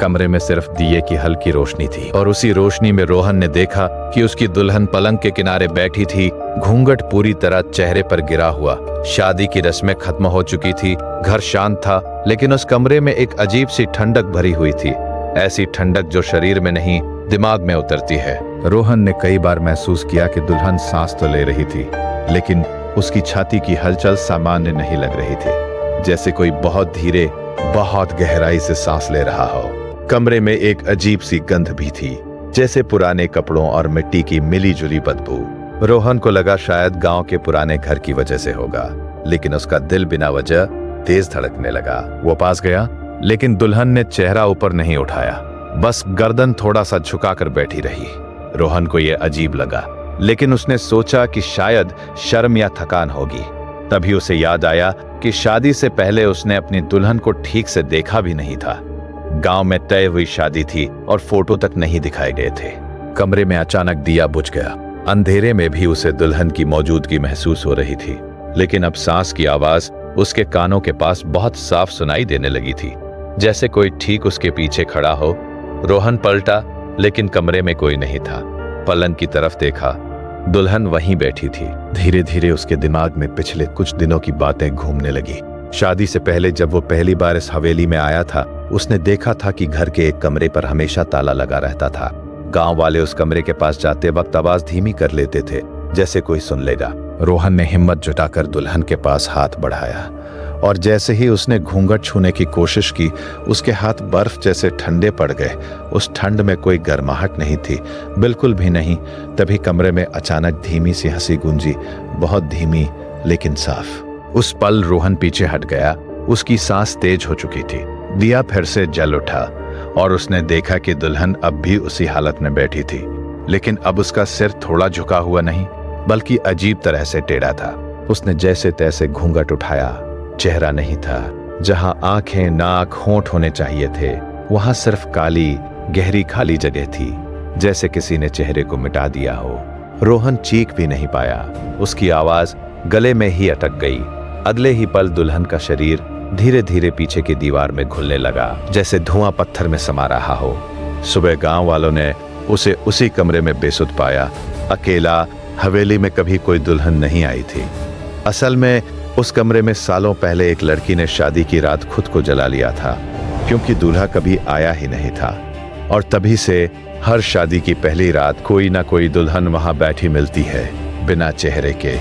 कमरे में सिर्फ दिए की हल्की रोशनी थी और उसी रोशनी में रोहन ने देखा कि उसकी दुल्हन पलंग के किनारे बैठी थी, घूंघट पूरी तरह चेहरे पर गिरा हुआ। शादी की रस्में खत्म हो चुकी थी, घर शांत था, लेकिन उस कमरे में एक अजीब सी ठंडक भरी हुई थी, ऐसी ठंडक जो शरीर में नहीं दिमाग में उतरती है। रोहन ने कई बार महसूस किया कि दुल्हन सांस तो ले रही थी, लेकिन उसकी छाती की हलचल सामान्य नहीं लग रही थी, जैसे कोई बहुत धीरे, बहुत गहराई से सांस ले रहा हो। कमरे में एक अजीब सी गंध भी थी, जैसे पुराने कपड़ों और मिट्टी की मिली जुली बदबू। रोहन को लगा शायद गांव के पुराने घर की वजह से होगा, लेकिन उसका दिल बिना वजह तेज धड़कने लगा। वो पास गया, लेकिन दुल्हन ने चेहरा ऊपर नहीं उठाया, बस गर्दन थोड़ा सा झुकाकर बैठी रही। रोहन को यह अजीब लगा, लेकिन उसने सोचा कि शायद शर्म या थकान होगी। तभी उसे याद आया कि शादी से पहले उसने अपनी दुल्हन को ठीक से देखा भी नहीं था। गांव में तय हुई शादी थी और फोटो तक नहीं दिखाए गए थे। कमरे में अचानक दिया बुझ गया। अंधेरे में भी उसे दुल्हन की मौजूदगी महसूस हो रही थी, लेकिन अब सांस की आवाज उसके कानों के पास बहुत साफ सुनाई देने लगी थी, जैसे कोई ठीक उसके पीछे खड़ा हो। रोहन पलटा, लेकिन कमरे में कोई नहीं था। पलंग की तरफ देखा, दुल्हन वहीं बैठी थी। धीरे धीरे उसके दिमाग में पिछले कुछ दिनों की बातें घूमने लगी। शादी से पहले जब वो पहली बार इस हवेली में आया था, उसने देखा था कि घर के एक कमरे पर हमेशा ताला लगा रहता था। गांव वाले उस कमरे के पास जाते वक्त आवाज धीमी कर लेते थे, जैसे कोई सुन लेगा। रोहन ने हिम्मत जुटाकर दुल्हन के पास हाथ बढ़ाया, और जैसे ही उसने घूंघट छूने की कोशिश की, उसके हाथ बर्फ जैसे ठंडे पड़ गए। उस ठंड में कोई गर्माहट नहीं थी, बिल्कुल भी नहीं। तभी कमरे में अचानक धीमी सी हंसी गूंजी, बहुत धीमी लेकिन साफ। उस पल रोहन पीछे हट गया, उसकी सांस तेज हो चुकी थी। दिया फिर से जल उठा और उसने देखा कि दुल्हन अब भी उसी हालत में बैठी थी, लेकिन अब उसका सिर थोड़ा झुका हुआ नहीं, बल्कि अजीब तरह से टेढ़ा था। उसने जैसे तैसे घूंघट उठाया, चेहरा नहीं था। जहां आंखें, नाक, होंठ होने चाहिए थे, वहां सिर्फ काली, गहरी खाली जगह थी, जैसे किसी ने चेहरे को मिटा दिया हो। रोहन चीख भी नहीं पाया, उसकी आवाज गले में ही अटक गई। अगले ही पल दुल्हन का शरीर धीरे धीरे पीछे की दीवार में घुलने लगा, जैसे धुआं पत्थर में समा रहा हो। सुबह गांव वालों ने उसे उसी कमरे में बेसुध पाया, अकेला। हवेली में कभी कोई दुल्हन नहीं आई थी। असल में उस कमरे में सालों पहले एक लड़की ने शादी की रात खुद को जला लिया था, क्योंकि दूल्हा कभी आया ही नहीं था। और तभी से हर शादी की पहली रात कोई ना कोई दुल्हन वहां बैठी मिलती है, बिना चेहरे के,